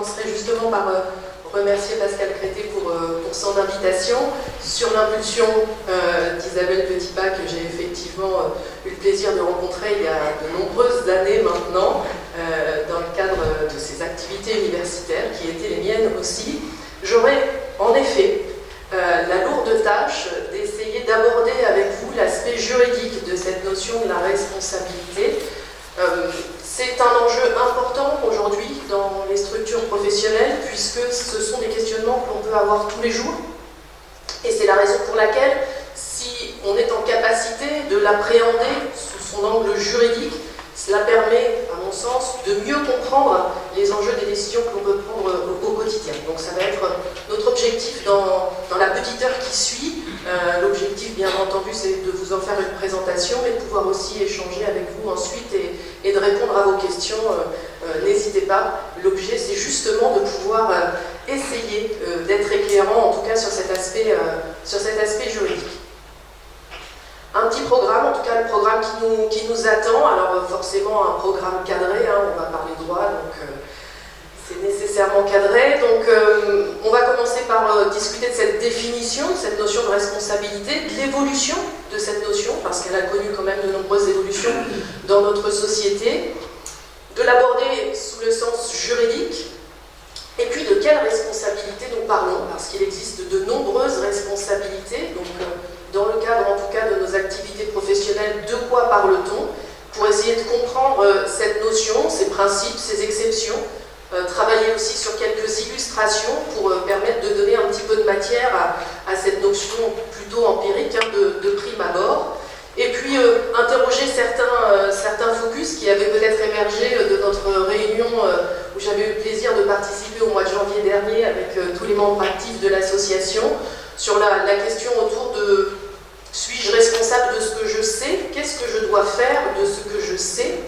commencerai justement par remercier Pascal Crété pour son invitation, sur l'impulsion d'Isabelle Petipa, que j'ai effectivement eu le plaisir de rencontrer il y a de nombreuses années maintenant, dans le cadre de ses activités universitaires, qui étaient les miennes aussi. J'aurais en effet la lourde tâche d'essayer d'aborder avec vous l'aspect juridique de cette notion de la responsabilité. C'est un enjeu important aujourd'hui dans les structures professionnelles, puisque ce sont des questionnements que l'on peut avoir tous les jours. Et c'est la raison pour laquelle, si on est en capacité de l'appréhender sous son angle juridique, cela permet, à mon sens, de mieux comprendre les enjeux des décisions que l'on peut prendre au quotidien. Donc ça va être notre objectif dans la petite heure qui suit. L'objectif, bien entendu, c'est de vous en faire une présentation, mais de pouvoir aussi échanger avec vous ensuite et de répondre à vos questions. N'hésitez pas. L'objet, c'est justement de pouvoir essayer d'être éclairant, en tout cas sur cet aspect juridique. Un petit programme, en tout cas le programme qui nous attend. Alors forcément un programme cadré, on va parler droit, donc c'est nécessairement cadré. Donc on va commencer par discuter de cette définition, de cette notion de responsabilité, de l'évolution de cette notion, parce qu'elle a connu quand même de nombreuses évolutions dans notre société, de l'aborder sous le sens juridique, et puis de quelle responsabilité nous parlons, parce qu'il existe de nombreuses responsabilités, donc dans le cadre en tout cas de nos activités professionnelles, de quoi parle-t-on, pour essayer de comprendre cette notion, ses principes, ses exceptions, travailler aussi sur quelques illustrations pour permettre de donner un petit peu de matière à cette notion plutôt empirique de prime abord, et puis interroger certains focus qui avaient peut-être émergé de notre réunion où j'avais eu le plaisir de participer au mois de janvier dernier avec tous les membres actifs de l'association, sur la question autour de suis-je responsable de ce que je sais? Qu'est-ce que je dois faire de ce que je sais?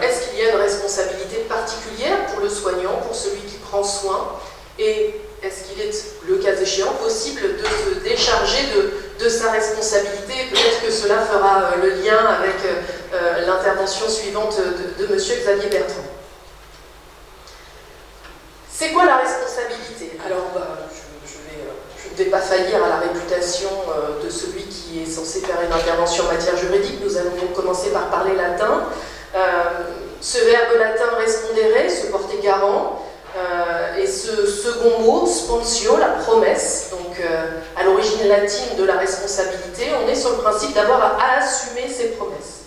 Est-ce qu'il y a une responsabilité particulière pour le soignant, pour celui qui prend soin? Et est-ce qu'il est, le cas échéant, possible de se décharger de sa responsabilité? Peut-être que cela fera le lien avec l'intervention suivante de M. Xavier Bertrand. C'est quoi la responsabilité? Alors, je ne vais pas faillir à la réputation de celui qui est censé faire une intervention en matière juridique. Nous allons donc commencer par parler latin. Ce verbe latin respondere, se porter garant, et ce second mot, sponsio, la promesse, donc à l'origine latine de la responsabilité, on est sur le principe d'avoir à assumer ses promesses.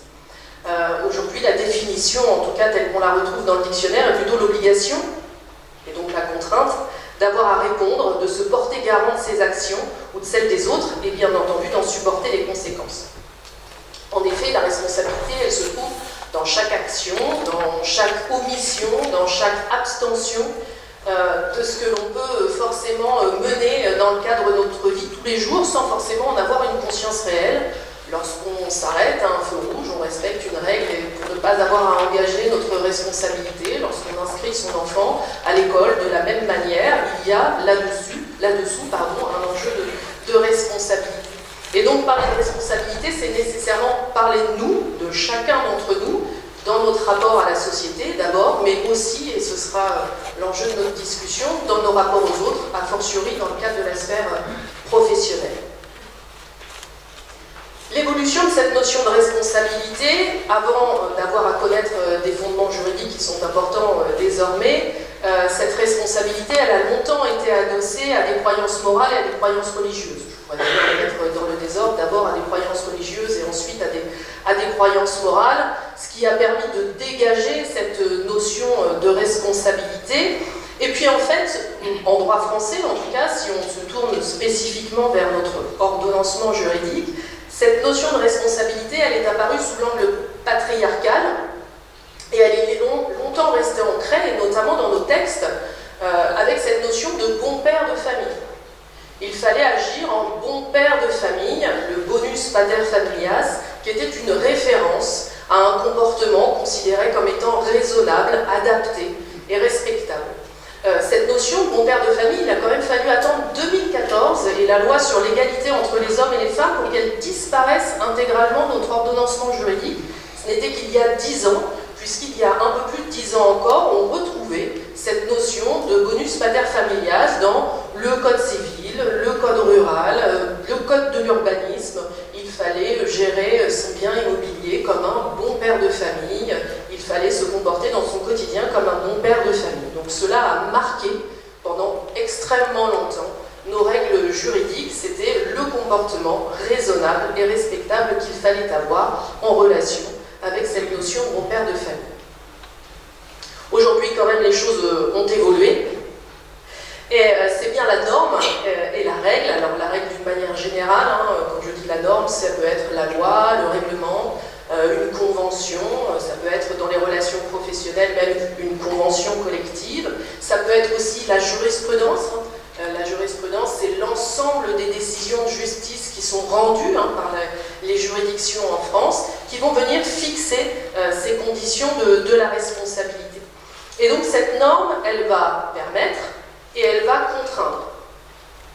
Aujourd'hui, la définition, en tout cas telle qu'on la retrouve dans le dictionnaire, est plutôt l'obligation, et donc la contrainte, d'avoir à répondre, de se porter garant de ses actions ou de celles des autres, et bien entendu d'en supporter les conséquences. En effet, la responsabilité, elle se trouve dans chaque action, dans chaque omission, dans chaque abstention de ce que l'on peut forcément mener dans le cadre de notre vie tous les jours, sans forcément en avoir une conscience réelle. Lorsqu'on s'arrête à un feu rouge, on respecte une règle pour ne pas avoir à engager notre responsabilité. Lorsqu'on inscrit son enfant à l'école, de la même manière, il y a là-dessous, un enjeu de responsabilité. Et donc parler de responsabilité, c'est nécessairement parler de nous, de chacun d'entre nous, dans notre rapport à la société d'abord, mais aussi, et ce sera l'enjeu de notre discussion, dans nos rapports aux autres, a fortiori dans le cadre de la sphère professionnelle. L'évolution de cette notion de responsabilité, avant d'avoir à connaître des fondements juridiques qui sont importants désormais, cette responsabilité, elle a longtemps été adossée à des croyances morales et à des croyances religieuses. Je pourrais d'ailleurs les mettre dans le désordre, d'abord à des croyances religieuses et ensuite à des croyances morales, ce qui a permis de dégager cette notion de responsabilité. Et puis en fait, en droit français en tout cas, si on se tourne spécifiquement vers notre ordonnancement juridique, cette notion de responsabilité, elle est apparue sous l'angle patriarcal et elle est longtemps restée ancrée, et notamment dans nos textes, avec cette notion de bon père de famille. Il fallait agir en bon père de famille, le bonus pater familias, qui était une référence à un comportement considéré comme étant raisonnable, adapté et respectable. Cette notion de bon père de famille, il a quand même fallu attendre 2014 et la loi sur l'égalité entre les hommes et les femmes pour qu'elle disparaisse intégralement de notre ordonnancement juridique. Ce n'était qu'il y a 10 ans, puisqu'il y a un peu plus de 10 ans encore, on retrouvait cette notion jus pater familias dans le code civil, le code rural, le code de l'urbanisme. Il fallait gérer son bien immobilier comme un bon père de famille, il fallait se comporter dans son quotidien comme un bon père de famille. Donc cela a marqué pendant extrêmement longtemps nos règles juridiques, c'était le comportement raisonnable et respectable qu'il fallait avoir en relation avec cette notion de bon père de famille. Aujourd'hui, quand même, les choses ont évolué. Et c'est bien la norme et la règle. Alors la règle d'une manière générale, quand je dis la norme, ça peut être la loi, le règlement, une convention, ça peut être dans les relations professionnelles même une convention collective, ça peut être aussi la jurisprudence. La jurisprudence, c'est l'ensemble des décisions de justice qui sont rendues par les juridictions en France, qui vont venir fixer ces conditions de la responsabilité. Et donc cette norme, elle va permettre et elle va contraindre.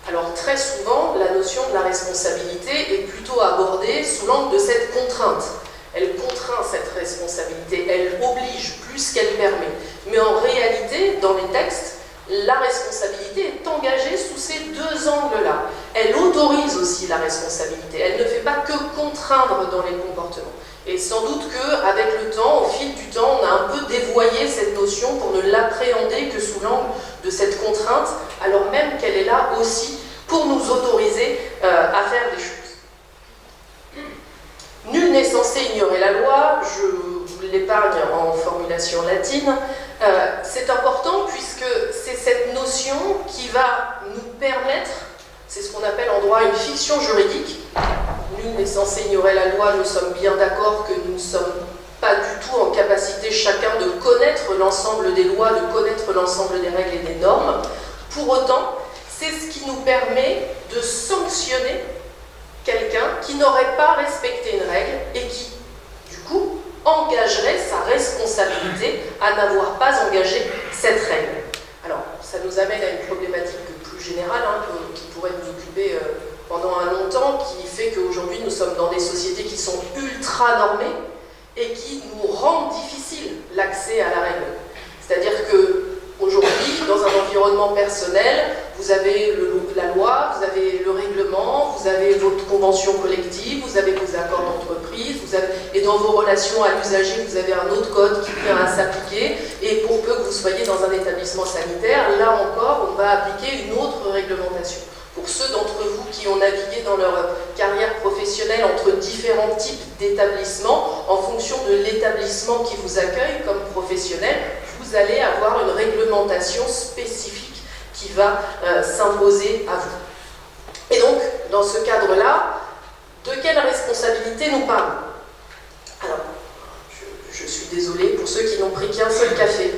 Alors très souvent, la notion de la responsabilité est plutôt abordée sous l'angle de cette contrainte. Elle contraint cette responsabilité, elle oblige plus qu'elle permet. Mais en réalité, dans les textes, la responsabilité est engagée sous ces deux angles-là. Elle autorise aussi la responsabilité, elle ne fait pas que contraindre dans les comportements. Et sans doute qu'avec le temps, au fil du temps, on a un peu dévoyé cette notion pour ne l'appréhender que sous l'angle de cette contrainte, alors même qu'elle est là aussi pour nous autoriser à faire des choses. Nul n'est censé ignorer la loi, je vous l'épargne en formulation latine. C'est important puisque c'est cette notion qui va nous permettre, c'est ce qu'on appelle en droit une fiction juridique. Nul n'est censé ignorer la loi, nous sommes bien d'accord que nous ne sommes pas du tout en capacité chacun de connaître l'ensemble des lois, de connaître l'ensemble des règles et des normes. Pour autant, c'est ce qui nous permet de sanctionner quelqu'un qui n'aurait pas respecté une règle et qui, du coup, engagerait sa responsabilité à n'avoir pas engagé cette règle. Alors, ça nous amène à une problématique plus générale qui pourrait nous occuper pendant un long temps, qui fait qu'aujourd'hui nous sommes dans des sociétés qui sont ultra normées et qui nous rendent difficile l'accès à la règle. C'est-à-dire qu'aujourd'hui, dans un environnement personnel, vous avez la loi, vous avez le règlement, vous avez votre convention collective, vous avez vos accords d'entreprise, et dans vos relations à l'usager, vous avez un autre code qui vient à s'appliquer, et pour peu que vous soyez dans un établissement sanitaire, là encore, on va appliquer une autre réglementation. Pour ceux d'entre vous qui ont navigué dans leur carrière professionnelle entre différents types d'établissements, en fonction de l'établissement qui vous accueille comme professionnel, vous allez avoir une réglementation spécifique qui va s'imposer à vous. Et donc, dans ce cadre-là, de quelle responsabilité nous parlons? Alors, je suis désolée pour ceux qui n'ont pris qu'un seul café.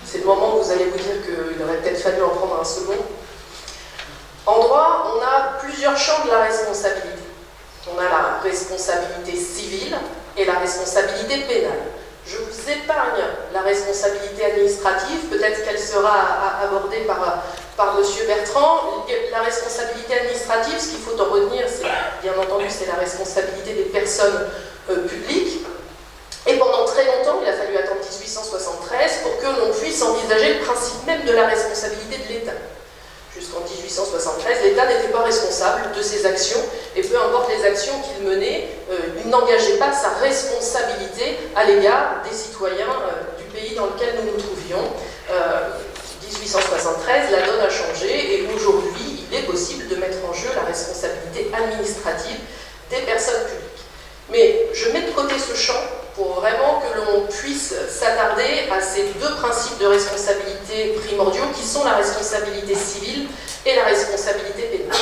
C'est le moment où vous allez vous dire qu'il aurait peut-être fallu en prendre un second. En droit, on a plusieurs champs de la responsabilité. On a la responsabilité civile et la responsabilité pénale. Je vous épargne la responsabilité administrative, peut-être qu'elle sera abordée par M. Bertrand. La responsabilité administrative, ce qu'il faut en retenir, c'est bien entendu, c'est la responsabilité des personnes publiques. Et pendant très longtemps, il a fallu attendre 1873 pour que l'on puisse envisager le principe même de la responsabilité de l'État. Jusqu'en 1873, l'État n'était pas responsable de ses actions, et peu importe les actions qu'il menait, il n'engageait pas sa responsabilité à l'égard des citoyens du pays dans lequel nous nous trouvions. 1873, la donne a changé, et aujourd'hui, il est possible de mettre en jeu la responsabilité administrative des personnes publiques. Mais je mets de côté ce champ pour vraiment que l'on puisse s'attarder à ces deux principes de responsabilité primordiaux qui sont la responsabilité civile et la responsabilité pénale.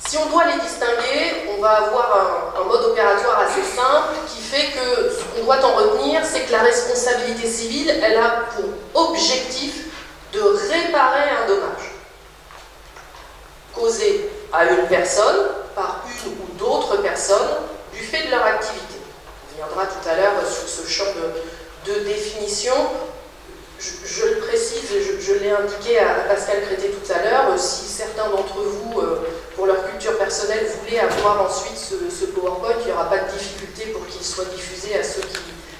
Si on doit les distinguer, on va avoir un mode opératoire assez simple qui fait que ce qu'on doit en retenir, c'est que la responsabilité civile, elle a pour objectif de réparer un dommage causé à une personne par une ou d'autres personnes du fait de leur activité. On viendra tout à l'heure sur ce champ de définition. Je le précise, je l'ai indiqué à Pascal Crété tout à l'heure, si certains d'entre vous, pour leur culture personnelle, voulaient avoir ensuite ce PowerPoint, il n'y aura pas de difficulté pour qu'il soit diffusé à ceux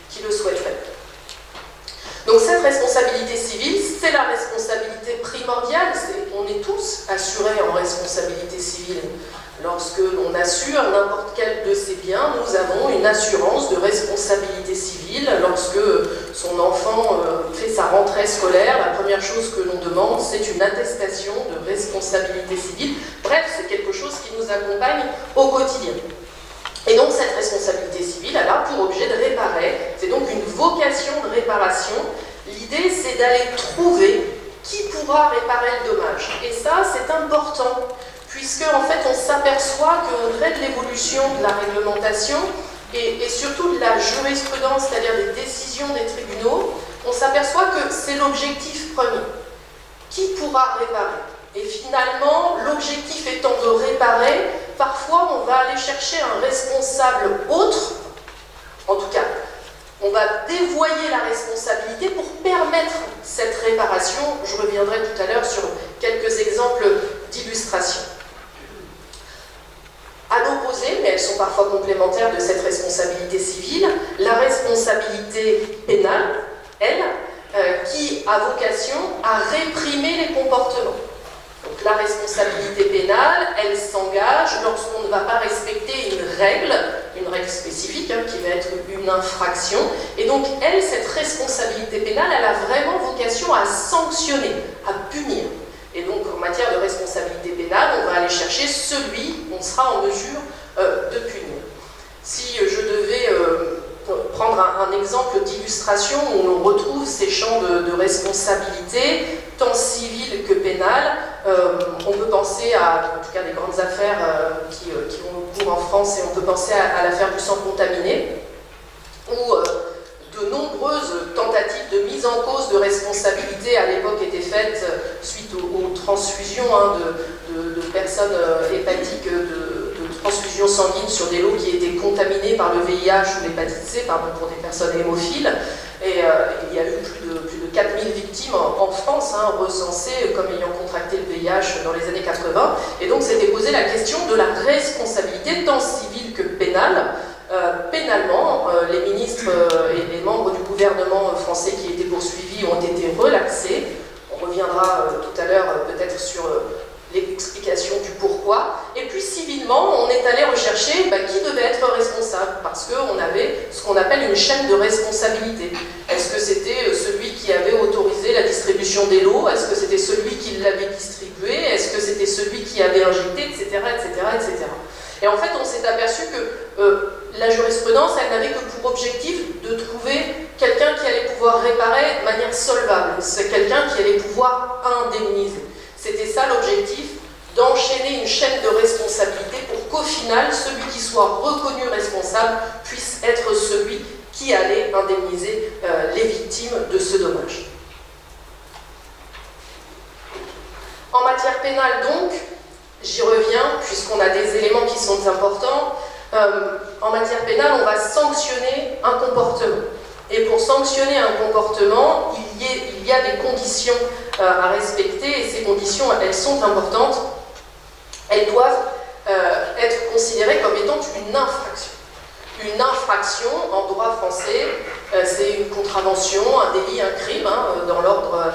qui le souhaiteraient. Donc cette responsabilité civile, c'est la responsabilité primordiale. On est tous assurés en responsabilité civile. Lorsque l'on assure n'importe quel de ses biens, nous avons une assurance de responsabilité civile. Lorsque son enfant fait sa rentrée scolaire, la première chose que l'on demande, c'est une attestation de responsabilité civile. Bref, c'est quelque chose qui nous accompagne au quotidien. Et donc cette responsabilité civile, elle a pour objet de réparer. C'est donc une vocation de réparation. L'idée, c'est d'aller trouver qui pourra réparer le dommage. Et ça, c'est important, puisque en fait, on s'aperçoit qu'au gré de l'évolution de la réglementation et surtout de la jurisprudence, c'est-à-dire des décisions des tribunaux, on s'aperçoit que c'est l'objectif premier. Qui pourra réparer? Et finalement, l'objectif étant de réparer, parfois on va aller chercher un responsable autre, en tout cas, on va dévoyer la responsabilité pour permettre cette réparation. Je reviendrai tout à l'heure sur quelques exemples d'illustration. À l'opposé, mais elles sont parfois complémentaires de cette responsabilité civile, la responsabilité pénale, elle, qui a vocation à réprimer les comportements. Donc la responsabilité pénale, elle s'engage lorsqu'on ne va pas respecter une règle spécifique, qui va être une infraction. Et donc elle, cette responsabilité pénale, elle a vraiment vocation à sanctionner, à punir. Et donc en matière de responsabilité pénale, on va aller chercher celui qu'on sera en mesure de punir. Si je devais prendre un exemple d'illustration où on retrouve ces champs de responsabilité, tant civile que pénale, on peut penser à, en tout cas, des grandes affaires qui ont cours en France, et on peut penser à l'affaire du sang contaminé, où de nombreuses tentatives de mise en cause de responsabilité à l'époque étaient faites suite aux transfusions de personnes hépatiques, de transfusions sanguines sur des lots qui étaient contaminés par le VIH ou l'hépatite C, pour des personnes hémophiles. Et il y a eu plus de 4000 victimes en France, recensées comme ayant contracté le VIH dans les années 80. Et donc s'était posé la question de la responsabilité, tant civile que pénale. Pénalement, les ministres et les membres du gouvernement français qui étaient poursuivis ont été relaxés. On reviendra tout à l'heure peut-être sur l'explication du pourquoi. Et puis civilement, on est allé rechercher qui devait être responsable, parce qu'on avait ce qu'on appelle une chaîne de responsabilité. Est-ce que c'était celui qui avait autorisé la distribution des lots? Est-ce que c'était celui qui l'avait distribué? Est-ce que c'était celui qui avait injecté, etc., etc., etc. Et en fait, on s'est aperçu que la jurisprudence, elle n'avait que pour objectif de trouver quelqu'un qui allait pouvoir réparer de manière solvable. C'est quelqu'un qui allait pouvoir indemniser. C'était ça l'objectif, d'enchaîner une chaîne de responsabilité pour qu'au final, celui qui soit reconnu responsable puisse être celui qui allait indemniser les victimes de ce dommage. En matière pénale donc, j'y reviens puisqu'on a des éléments qui sont importants. En matière pénale, on va sanctionner un comportement. Et pour sanctionner un comportement, il y a des conditions à respecter, et ces conditions, elles sont importantes. Elles doivent être considérées comme étant une infraction. Une infraction, en droit français, c'est une contravention, un délit, un crime, dans l'ordre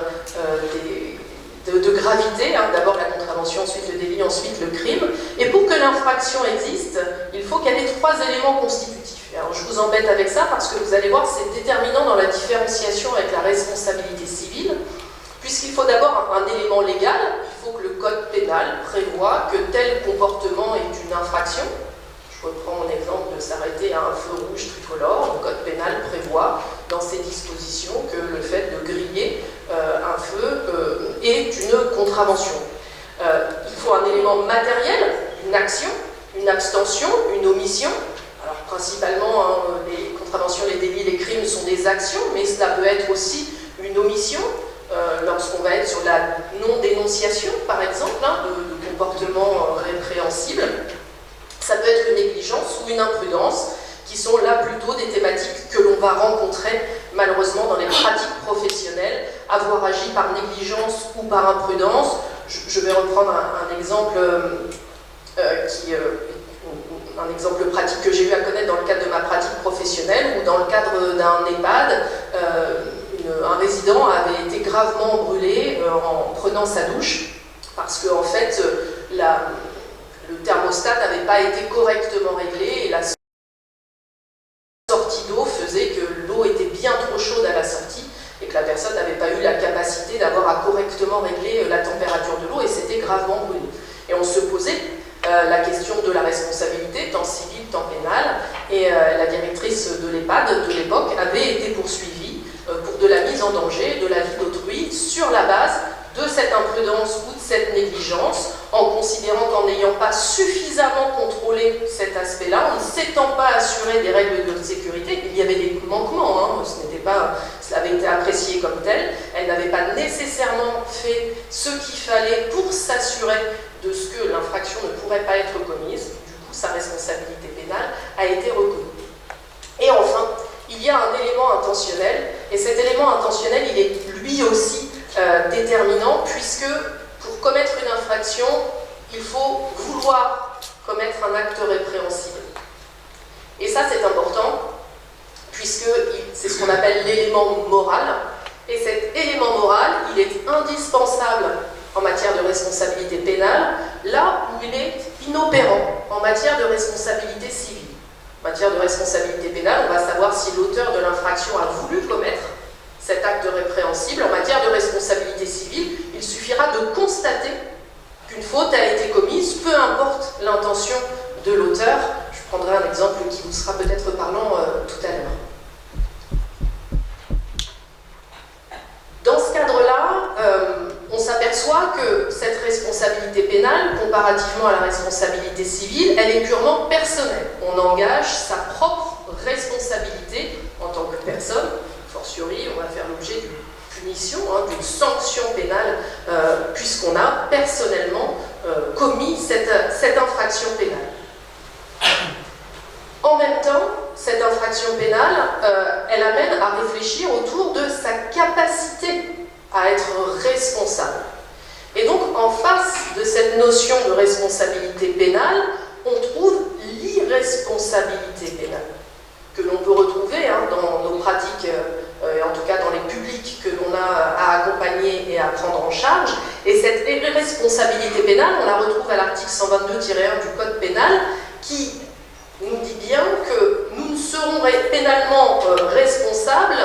de gravité. D'abord la contravention, ensuite le délit, ensuite le crime. Et pour que l'infraction existe, il faut qu'elle ait 3 éléments constitutifs. Alors je vous embête avec ça parce que vous allez voir, c'est déterminant dans la différenciation avec la responsabilité civile, puisqu'il faut d'abord un élément légal. Il faut que le code pénal prévoit que tel comportement est une infraction. Je reprends mon exemple de s'arrêter à un feu rouge tricolore. Le code pénal prévoit dans ses dispositions que le fait de griller un feu est une contravention. Il faut un élément matériel, une action, une abstention, une omission. Alors principalement, les contraventions, les délits, les crimes sont des actions, mais cela peut être aussi une omission, lorsqu'on va être sur la non-dénonciation, par exemple, de comportements répréhensibles. Ça peut être une négligence ou une imprudence, qui sont là plutôt des thématiques que l'on va rencontrer malheureusement dans les pratiques professionnelles, avoir agi par négligence ou par imprudence. Je vais reprendre un exemple un exemple pratique que j'ai eu à connaître dans le cadre de ma pratique professionnelle, ou dans le cadre d'un EHPAD, un résident avait été gravement brûlé en prenant sa douche, parce que en fait, le thermostat n'avait pas été correctement réglé et la sortie d'eau faisait que l'eau était bien trop chaude à la sortie et que la personne n'avait pas eu la capacité d'avoir à correctement régler la température de l'eau et s'était gravement brûlé. Et on se posait la question de la responsabilité, tant civile, tant pénale, et la directrice de l'EHPAD de l'époque avait été poursuivie pour de la mise en danger de la vie d'autrui sur la base de cette imprudence ou de cette négligence, en considérant qu'en n'ayant pas suffisamment contrôlé cet aspect-là, en ne s'étant pas assuré des règles de sécurité, il y avait des manquements, hein, cela avait été apprécié comme tel, elle n'avait pas nécessairement fait ce qu'il fallait pour s'assurer de ce que l'infraction ne pourrait pas être commise, du coup sa responsabilité pénale a été reconnue. Et enfin, il y a un élément intentionnel, et cet élément intentionnel, il est lui aussi déterminant, puisque pour commettre une infraction, il faut vouloir commettre un acte répréhensible. Et ça, c'est important, puisque c'est ce qu'on appelle l'élément moral, et cet élément moral, il est indispensable en matière de responsabilité pénale, là où il est inopérant en matière de responsabilité civile. En matière de responsabilité pénale, on va savoir si l'auteur de l'infraction a voulu commettre cet acte répréhensible. En matière de responsabilité civile, il suffira de constater qu'une faute a été commise, peu importe l'intention de l'auteur. Je prendrai un exemple qui vous sera peut-être parlant tout à l'heure. Dans ce cadre-là, on s'aperçoit que cette responsabilité pénale, comparativement à la responsabilité civile, elle est purement personnelle. On engage sa propre responsabilité en tant que personne. Fortiori, on va faire l'objet d'une punition, d'une sanction pénale, puisqu'on a personnellement commis cette infraction pénale. En même temps, cette infraction pénale, elle amène à réfléchir autour de sa capacité à être responsable. Et donc, en face de cette notion de responsabilité pénale, on trouve l'irresponsabilité pénale, que l'on peut retrouver dans nos pratiques, et en tout cas dans les publics que l'on a à accompagner et à prendre en charge. Et cette irresponsabilité pénale, on la retrouve à l'article 122-1 du Code pénal, qui nous dit bien que nous ne serons pénalement responsables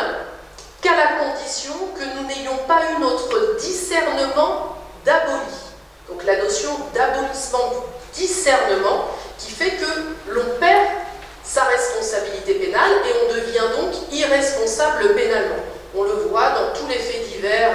qu'à la condition que nous n'ayons pas eu notre discernement d'aboli. Donc la notion d'abolissement du discernement qui fait que l'on perd sa responsabilité pénale et on devient donc irresponsable pénalement. On le voit dans tous les faits divers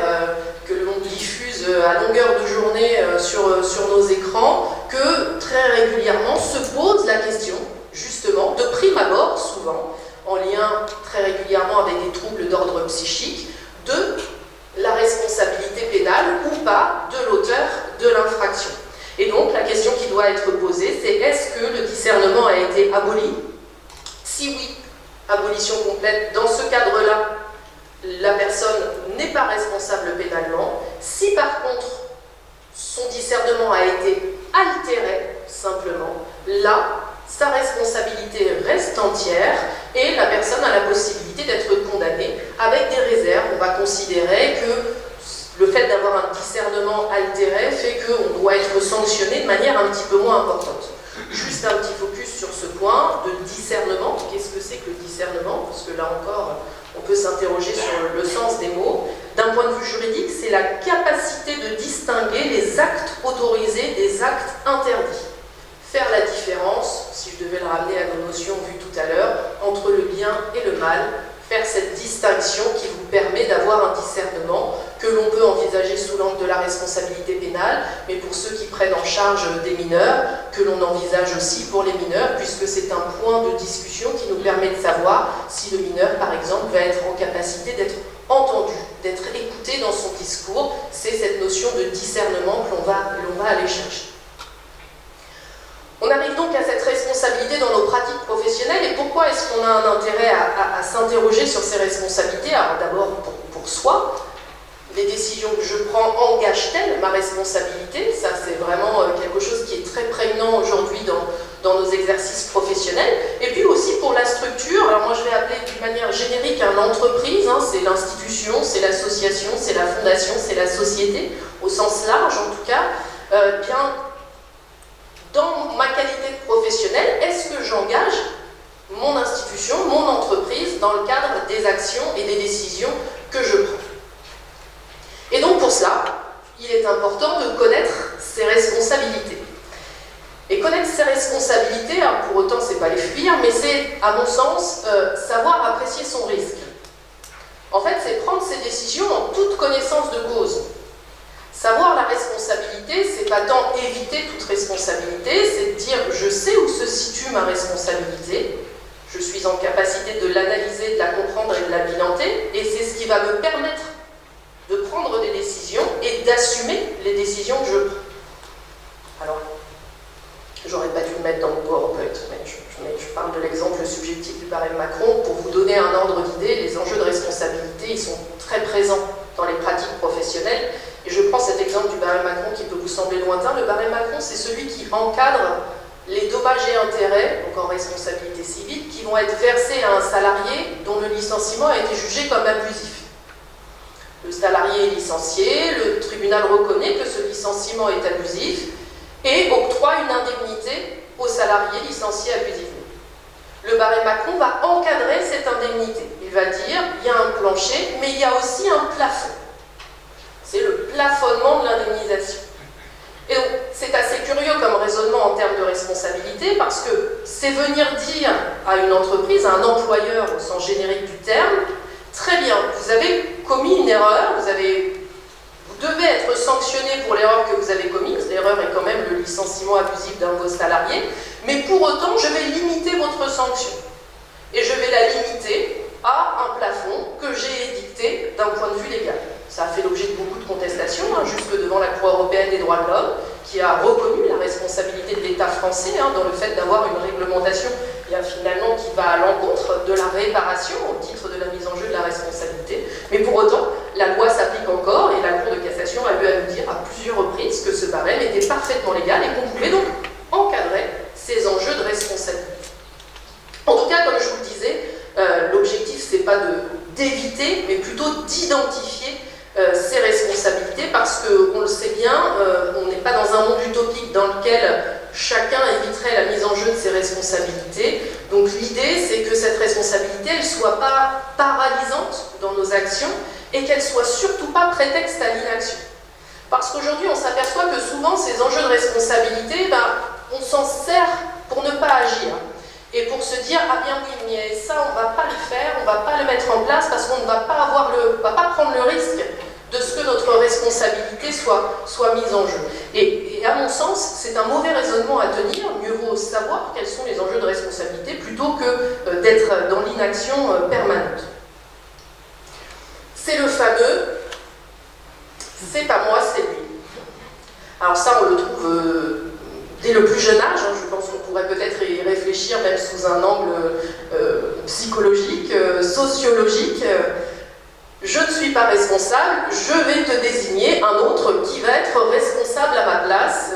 que l'on diffuse à longueur de journée sur nos écrans, que très régulièrement se pose la question, justement, de prime abord, souvent, en lien très régulièrement avec des troubles d'ordre psychique, de la responsabilité pénale ou pas de l'auteur de l'infraction. Et donc, la question qui doit être posée, c'est est-ce que le discernement a été aboli? Si oui, abolition complète, dans ce cadre-là, la personne n'est pas responsable pénalement. Si par contre, son discernement a été altéré, simplement, là, sa responsabilité reste entière et la personne a la possibilité d'être condamnée avec des réserves. On va considérer que le fait d'avoir un discernement altéré fait qu'on doit être sanctionné de manière un petit peu moins importante. Juste un petit focus sur ce point de discernement. Qu'est-ce que c'est que le discernement? Parce que là encore, on peut s'interroger sur le sens des mots. D'un point de vue juridique, c'est la capacité de distinguer les actes autorisés des actes interdits. Faire la différence, si je devais le ramener à nos notions vues tout à l'heure, entre le bien et le mal, faire cette distinction qui vous permet d'avoir un discernement que l'on peut envisager sous l'angle de la responsabilité pénale, mais pour ceux qui prennent en charge des mineurs, que l'on envisage aussi pour les mineurs, puisque c'est un point de discussion qui nous permet de savoir si le mineur, par exemple, va être en capacité d'être entendu, d'être écouté dans son discours. C'est cette notion de discernement que l'on va aller chercher. On arrive donc à cette responsabilité dans nos pratiques professionnelles, et pourquoi est-ce qu'on a un intérêt à s'interroger sur ces responsabilités? Alors d'abord pour soi, les décisions que je prends engagent-elles ma responsabilité? Ça c'est vraiment quelque chose qui est très prégnant aujourd'hui dans nos exercices professionnels, et puis aussi pour la structure. Alors moi je vais appeler d'une manière générique l'entreprise, hein, c'est l'institution, c'est l'association, c'est la fondation, c'est la société, au sens large en tout cas. Bien, dans ma qualité de professionnel, est-ce que j'engage mon institution, mon entreprise, dans le cadre des actions et des décisions que je prends? Et donc pour cela, il est important de connaître ses responsabilités. Et connaître ses responsabilités, alors pour autant c'est pas les fuir, mais c'est, à mon sens, savoir apprécier son risque. En fait, c'est prendre ses décisions en toute connaissance de cause. Savoir la responsabilité, c'est pas tant éviter toute responsabilité, c'est de dire je sais où se situe ma responsabilité, je suis en capacité de l'analyser, de la comprendre et de la bilanter, et c'est ce qui va me permettre de prendre des décisions et d'assumer les décisions que je prends. Alors, j'aurais pas dû le mettre dans le PowerPoint, mais je parle de l'exemple subjectif du barème Macron pour vous donner un ordre d'idée. Les enjeux de responsabilité, ils sont très présents dans les pratiques professionnelles. Et je prends cet exemple du barème Macron qui peut vous sembler lointain. Le barème Macron, c'est celui qui encadre les dommages et intérêts, donc en responsabilité civile, qui vont être versés à un salarié dont le licenciement a été jugé comme abusif. Le salarié est licencié, le tribunal reconnaît que ce licenciement est abusif et octroie une indemnité au salarié licencié abusivement. Le barème Macron va encadrer cette indemnité. Il va dire, il y a un plancher, mais il y a aussi un plafond. C'est le plafonnement de l'indemnisation. Et donc, c'est assez curieux comme raisonnement en termes de responsabilité, parce que c'est venir dire à une entreprise, à un employeur au sens générique du terme, très bien, vous avez commis une erreur, vous devez être sanctionné pour l'erreur que vous avez commise, l'erreur est quand même le licenciement abusif d'un de vos salariés, mais pour autant, je vais limiter votre sanction. Et je vais la limiter à un plafond que j'ai édicté d'un point de vue légal. Ça a fait l'objet de beaucoup de contestations, hein, jusque devant la Cour européenne des droits de l'homme, qui a reconnu la responsabilité de l'État français dans le fait d'avoir une réglementation finalement qui va à l'encontre de la réparation au titre de la mise en jeu de la responsabilité. Mais pour autant, la loi s'applique encore et la Cour de cassation a eu à nous dire à plusieurs reprises que ce barème était parfaitement légal et qu'on pouvait donc encadrer ces enjeux de responsabilité. En tout cas, comme je vous le disais, l'objectif c'est pas d'éviter, mais plutôt d'identifier ces responsabilités, parce qu'on le sait bien, on n'est pas dans un monde utopique dans lequel chacun éviterait la mise en jeu de ses responsabilités. Donc l'idée, c'est que cette responsabilité, elle ne soit pas paralysante dans nos actions et qu'elle ne soit surtout pas prétexte à l'inaction. Parce qu'aujourd'hui, on s'aperçoit que souvent, ces enjeux de responsabilité, on s'en sert pour ne pas agir. Et pour se dire, ah bien oui, mais ça, on ne va pas le faire, on ne va pas le mettre en place parce qu'on ne va pas prendre le risque de ce que notre responsabilité soit mise en jeu. Et à mon sens, c'est un mauvais raisonnement à tenir. Mieux vaut savoir quels sont les enjeux de responsabilité plutôt que d'être dans l'inaction permanente. C'est le fameux « c'est pas moi, c'est lui ». Alors ça, on le trouve dès le plus jeune âge. Je pense qu'on pourrait peut-être y réfléchir même sous un angle psychologique, sociologique. Je ne suis pas responsable, je vais te désigner un autre qui va être responsable à ma place,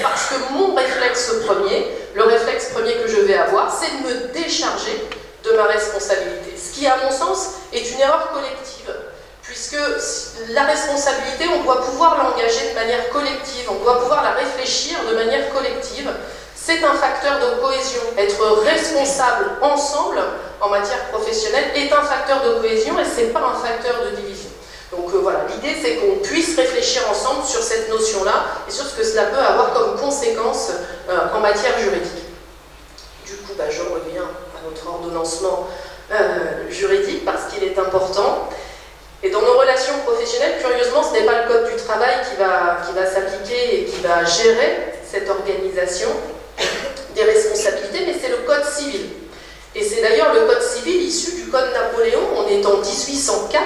parce que mon réflexe premier, le réflexe premier que je vais avoir, c'est de me décharger de ma responsabilité. Ce qui, à mon sens, est une erreur collective, puisque la responsabilité, on doit pouvoir l'engager de manière collective, on doit pouvoir la réfléchir de manière collective. C'est un facteur de cohésion. Être responsable ensemble en matière professionnelle est un facteur de cohésion et ce n'est pas un facteur de division. Donc voilà, l'idée c'est qu'on puisse réfléchir ensemble sur cette notion-là et sur ce que cela peut avoir comme conséquence en matière juridique. Du coup, je reviens à notre ordonnancement juridique parce qu'il est important. Et dans nos relations professionnelles, curieusement, ce n'est pas le code du travail qui va s'appliquer et qui va gérer cette organisation des responsabilités, mais c'est le code civil. Et c'est d'ailleurs le code civil issu du code Napoléon. On est en 1804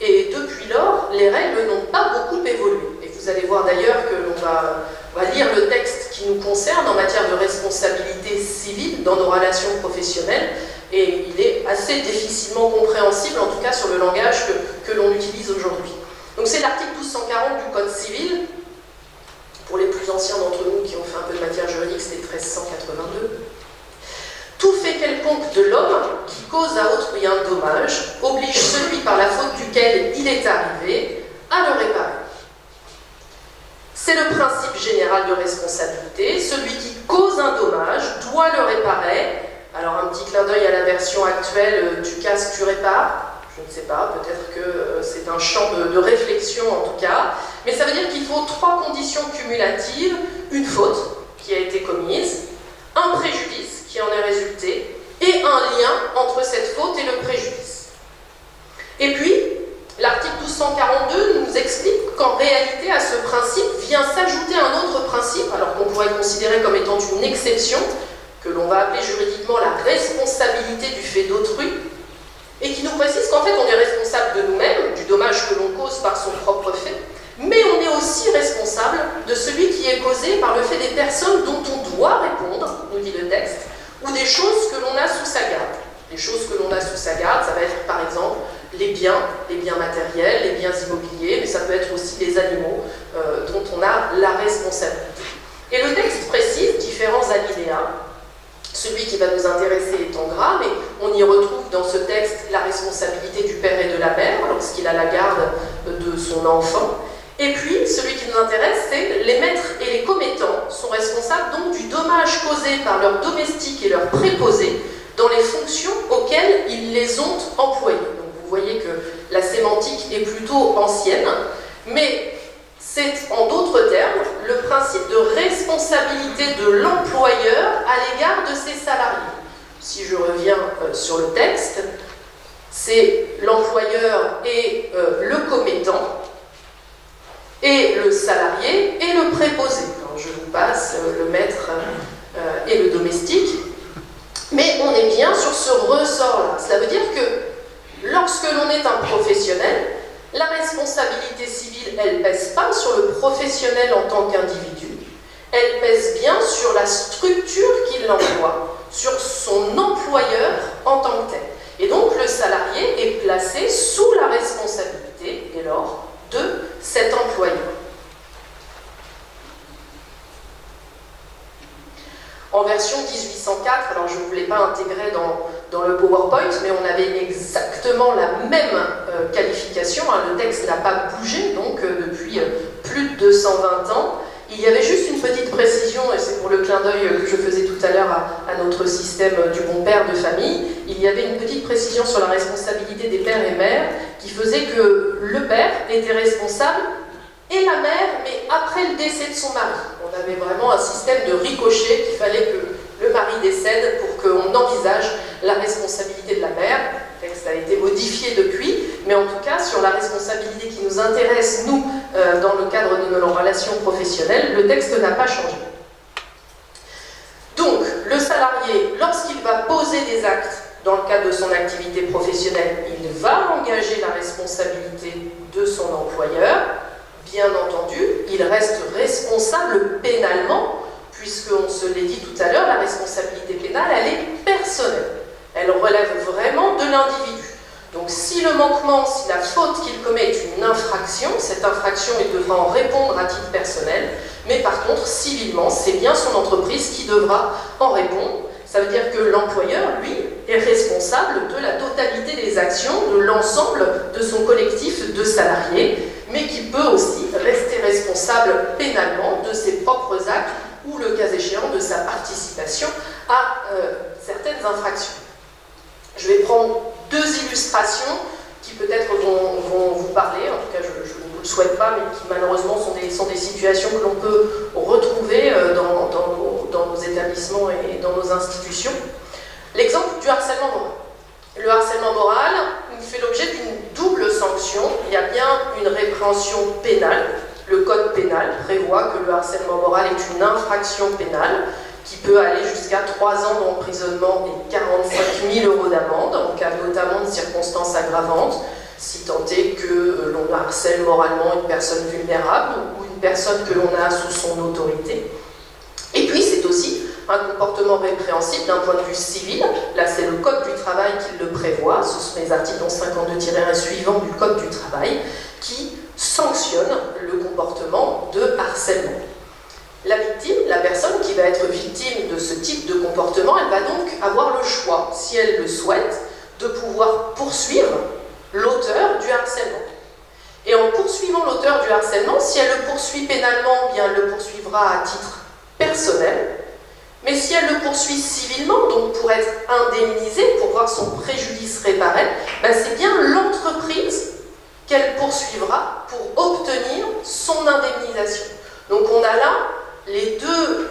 et depuis lors, les règles n'ont pas beaucoup évolué. Et vous allez voir d'ailleurs que l'on va lire le texte qui nous concerne en matière de responsabilité civile dans nos relations professionnelles et il est assez difficilement compréhensible, en tout cas sur le langage que l'on utilise aujourd'hui. Donc c'est l'article 1240 du code civil. Pour les plus anciens d'entre nous qui ont fait un peu de matière juridique, c'était 1382. Tout fait quelconque de l'homme qui cause à autrui un dommage oblige celui par la faute duquel il est arrivé à le réparer. C'est le principe général de responsabilité. Celui qui cause un dommage doit le réparer. Alors un petit clin d'œil à la version actuelle, tu casses, tu répares. Je ne sais pas, peut-être que c'est un champ de réflexion en tout cas. Mais ça veut dire qu'il faut 3 conditions cumulatives. Une faute qui a été commise, un préjudice qui en est résulté, et un lien entre cette faute et le préjudice. Et puis, l'article 1242 nous explique qu'en réalité, à ce principe vient s'ajouter un autre principe, alors qu'on pourrait considérer comme étant une exception, que l'on va appeler juridiquement la responsabilité du fait d'autrui, et qui nous précise qu'en fait, on est responsable de nous-mêmes, du dommage que l'on cause par son propre fait, mais on est aussi responsable de celui qui est causé par le fait des personnes dont on doit répondre, nous dit le texte, ou des choses que l'on a sous sa garde. Les choses que l'on a sous sa garde, ça va être par exemple les biens matériels, les biens immobiliers, mais ça peut être aussi les animaux dont on a la responsabilité. Et le texte précise différents alinéas. Celui qui va nous intéresser étant gras, mais on y retrouve dans ce texte la responsabilité du père et de la mère lorsqu'il a la garde de son enfant. Et puis, celui qui nous intéresse, c'est les maîtres et les commettants sont responsables donc du dommage causé par leurs domestiques et leurs préposés dans les fonctions auxquelles ils les ont employés. Donc vous voyez que la sémantique est plutôt ancienne, mais c'est en d'autres termes le principe de responsabilité de l'employeur à l'égard de ses salariés. Si je reviens sur le texte, c'est l'employeur et le commettant, et le salarié et le préposé. Alors, je vous passe le maître et le domestique, mais on est bien sur ce ressort-là. Cela veut dire que lorsque l'on est un professionnel, la responsabilité civile, elle ne pèse pas sur le professionnel en tant qu'individu, elle pèse bien sur la structure qui l'emploie, sur son employeur en tant que tel. Et donc le salarié est placé sous la responsabilité, dès lors, de cet employeur. En version 1804, alors je ne voulais pas intégrer dans le PowerPoint, mais on avait exactement la même qualification, le texte n'a pas bougé donc depuis plus de 220 ans. Il y avait juste une petite précision, et c'est pour le clin d'œil que je faisais tout à l'heure à notre système du bon père de famille, il y avait une petite précision sur la responsabilité des pères et mères qui faisait que le père était responsable et la mère, mais après le décès de son mari. On avait vraiment un système de ricochet qu'il fallait que le mari décède pour qu'on envisage la responsabilité de la mère. Le texte a été modifié depuis, mais en tout cas, sur la responsabilité qui nous intéresse, nous, dans le cadre de nos relations professionnelles, le texte n'a pas changé. Donc, le salarié, lorsqu'il va poser des actes dans le cadre de son activité professionnelle, il va engager la responsabilité de son employeur. Bien entendu, il reste responsable pénalement, puisqu'on se l'est dit tout à l'heure, la responsabilité pénale, elle est personnelle. Elle relève vraiment de l'individu. Donc si le manquement, si la faute qu'il commet est une infraction, cette infraction, il devra en répondre à titre personnel, mais par contre, civilement, c'est bien son entreprise qui devra en répondre. Ça veut dire que l'employeur, lui, est responsable de la totalité des actions de l'ensemble de son collectif de salariés, mais qui peut aussi rester responsable pénalement de ses propres actes ou, le cas échéant, de sa participation à certaines infractions. Je vais prendre 2 illustrations qui peut-être vont vous parler, en tout cas je ne vous le souhaite pas, mais qui malheureusement sont des situations que l'on peut retrouver dans nos établissements et dans nos institutions. L'exemple du harcèlement moral. Le harcèlement moral fait l'objet d'une double sanction. Il y a bien une répréhension pénale. Le code pénal prévoit que le harcèlement moral est une infraction pénale qui peut aller jusqu'à 3 ans d'emprisonnement et 45 000 € d'amende, en cas notamment de circonstances aggravantes, si tant est que l'on harcèle moralement une personne vulnérable ou une personne que l'on a sous son autorité. Et puis c'est aussi un comportement répréhensible d'un point de vue civil. Là c'est le code du travail qui le prévoit, ce sont les articles 52-1 et suivants du code du travail qui sanctionnent le comportement de harcèlement. La victime, la personne qui va être victime de ce type de comportement, elle va donc avoir le choix, si elle le souhaite, de pouvoir poursuivre l'auteur du harcèlement. Et en poursuivant l'auteur du harcèlement, si elle le poursuit pénalement, bien elle le poursuivra à titre personnel. Mais si elle le poursuit civilement, donc pour être indemnisée, pour voir son préjudice réparé, ben c'est bien l'entreprise qu'elle poursuivra pour obtenir son indemnisation. Donc on a là les deux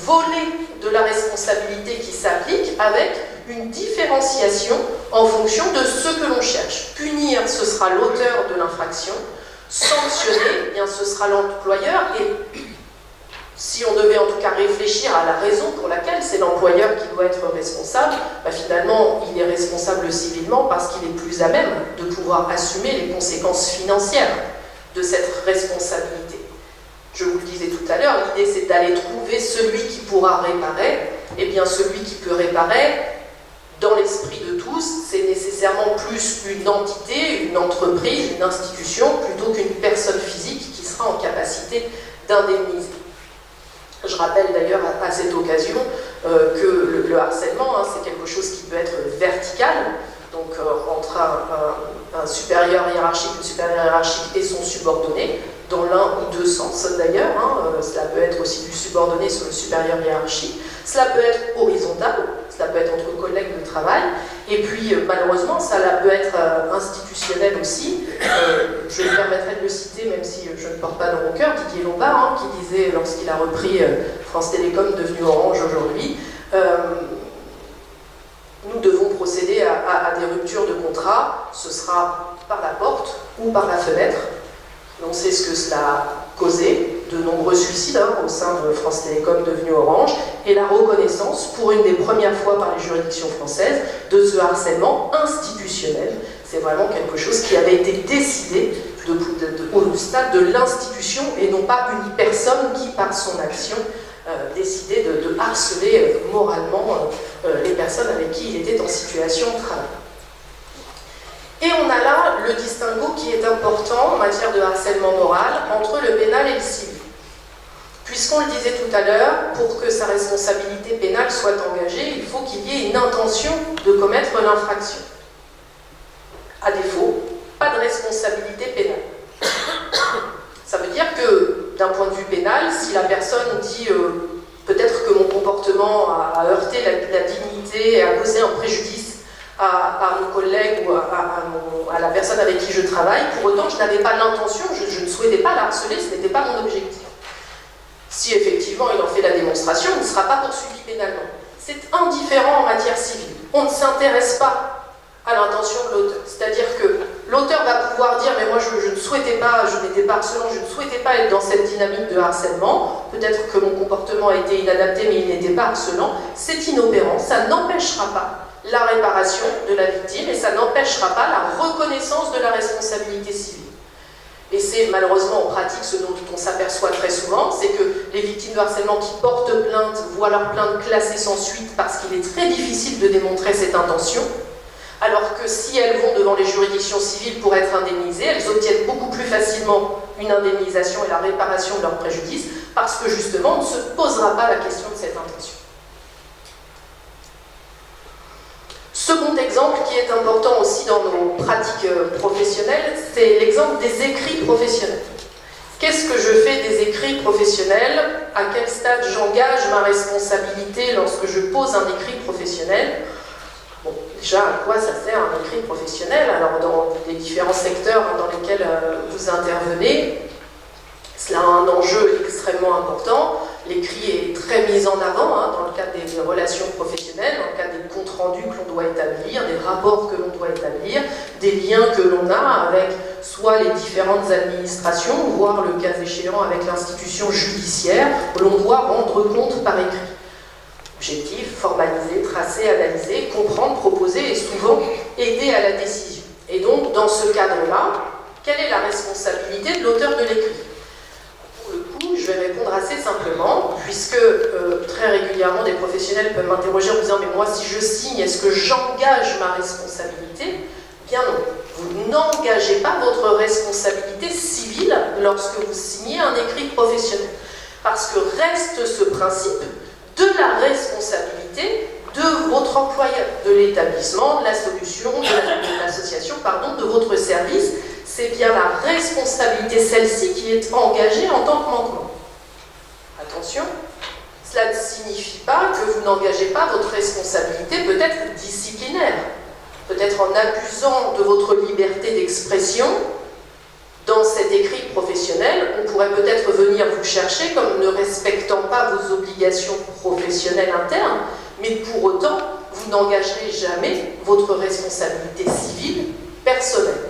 volets de la responsabilité qui s'appliquent avec une différenciation en fonction de ce que l'on cherche. Punir, ce sera l'auteur de l'infraction. Sanctionner, bien, ce sera l'employeur. Et si on devait en tout cas réfléchir à la raison pour laquelle c'est l'employeur qui doit être responsable, bah finalement, il est responsable civilement parce qu'il est plus à même de pouvoir assumer les conséquences financières de cette responsabilité. Je vous le disais tout à l'heure, l'idée c'est d'aller trouver celui qui pourra réparer. Et bien celui qui peut réparer, dans l'esprit de tous, c'est nécessairement plus une entité, une entreprise, une institution, plutôt qu'une personne physique qui sera en capacité d'indemniser. Je rappelle d'ailleurs à cette occasion que le harcèlement, c'est quelque chose qui peut être vertical, donc entre un supérieur hiérarchique, une supérieure hiérarchique et son subordonné, dans l'un ou deux sens d'ailleurs, cela peut être aussi du subordonné sur le supérieur hiérarchique, cela peut être horizontal, cela peut être entre collègues de travail, et puis malheureusement cela peut être institutionnel aussi. Je me permettrai de le citer, même si je ne porte pas dans mon cœur, Didier Lombard, qui disait lorsqu'il a repris France Télécom, devenu Orange aujourd'hui, nous devons procéder à des ruptures de contrat, ce sera par la porte ou par la fenêtre. On sait ce que cela a causé, de nombreux suicides au sein de France Télécom devenue Orange, et la reconnaissance, pour une des premières fois par les juridictions françaises, de ce harcèlement institutionnel. C'est vraiment quelque chose qui avait été décidé au stade de l'institution et non pas une personne qui, par son action, décidait de harceler moralement les personnes avec qui il était en situation de travail. Et on a là le distinguo qui est important en matière de harcèlement moral entre le pénal et le civil. Puisqu'on le disait tout à l'heure, pour que sa responsabilité pénale soit engagée, il faut qu'il y ait une intention de commettre l'infraction. À défaut, pas de responsabilité pénale. Ça veut dire que, d'un point de vue pénal, si la personne dit peut-être que mon comportement a heurté la dignité et a causé un préjudice à mon collègue ou à la personne avec qui je travaille, pour autant je n'avais pas l'intention, je ne souhaitais pas la harceler, ce n'était pas mon objectif. Si effectivement il en fait la démonstration, il ne sera pas poursuivi pénalement. C'est indifférent en matière civile. On ne s'intéresse pas à l'intention de l'auteur. C'est-à-dire que l'auteur va pouvoir dire « mais moi je ne souhaitais pas, je n'étais pas harcelant, je ne souhaitais pas être dans cette dynamique de harcèlement, peut-être que mon comportement a été inadapté mais il n'était pas harcelant », c'est inopérant, ça n'empêchera pas la réparation de la victime et ça n'empêchera pas la reconnaissance de la responsabilité civile. Et c'est malheureusement en pratique ce dont on s'aperçoit très souvent, c'est que les victimes de harcèlement qui portent plainte voient leur plainte classée sans suite parce qu'il est très difficile de démontrer cette intention, alors que si elles vont devant les juridictions civiles pour être indemnisées, elles obtiennent beaucoup plus facilement une indemnisation et la réparation de leur préjudice parce que justement on ne se posera pas la question de cette intention. Second exemple qui est important aussi dans nos pratiques professionnelles, c'est l'exemple des écrits professionnels. Qu'est-ce que je fais des écrits professionnels? À quel stade j'engage ma responsabilité lorsque je pose un écrit professionnel? Bon, déjà, à quoi ça sert un écrit professionnel? Alors, dans les différents secteurs dans lesquels vous intervenez, cela a un enjeu extrêmement important. L'écrit est très mis en avant dans le cadre des relations professionnelles, dans le cadre des comptes rendus que l'on doit établir, des rapports que l'on doit établir, des liens que l'on a avec soit les différentes administrations, voire le cas échéant avec l'institution judiciaire, où l'on doit rendre compte par écrit. Objectif, formaliser, tracer, analyser, comprendre, proposer et souvent aider à la décision. Et donc, dans ce cadre-là, quelle est la responsabilité de l'auteur de l'écrit? Je vais répondre assez simplement, puisque très régulièrement des professionnels peuvent m'interroger en me disant « mais moi si je signe, est-ce que j'engage ma responsabilité ?» Bien non, vous n'engagez pas votre responsabilité civile lorsque vous signez un écrit professionnel. Parce que reste ce principe de la responsabilité de votre employeur, de l'établissement, de la solution, de l'association, pardon, de votre service. C'est bien la responsabilité, celle-ci, qui est engagée en tant que manquement. Attention, cela ne signifie pas que vous n'engagez pas votre responsabilité, peut-être disciplinaire, peut-être en abusant de votre liberté d'expression. Dans cet écrit professionnel, on pourrait peut-être venir vous chercher comme ne respectant pas vos obligations professionnelles internes, mais pour autant, vous n'engagerez jamais votre responsabilité civile personnelle.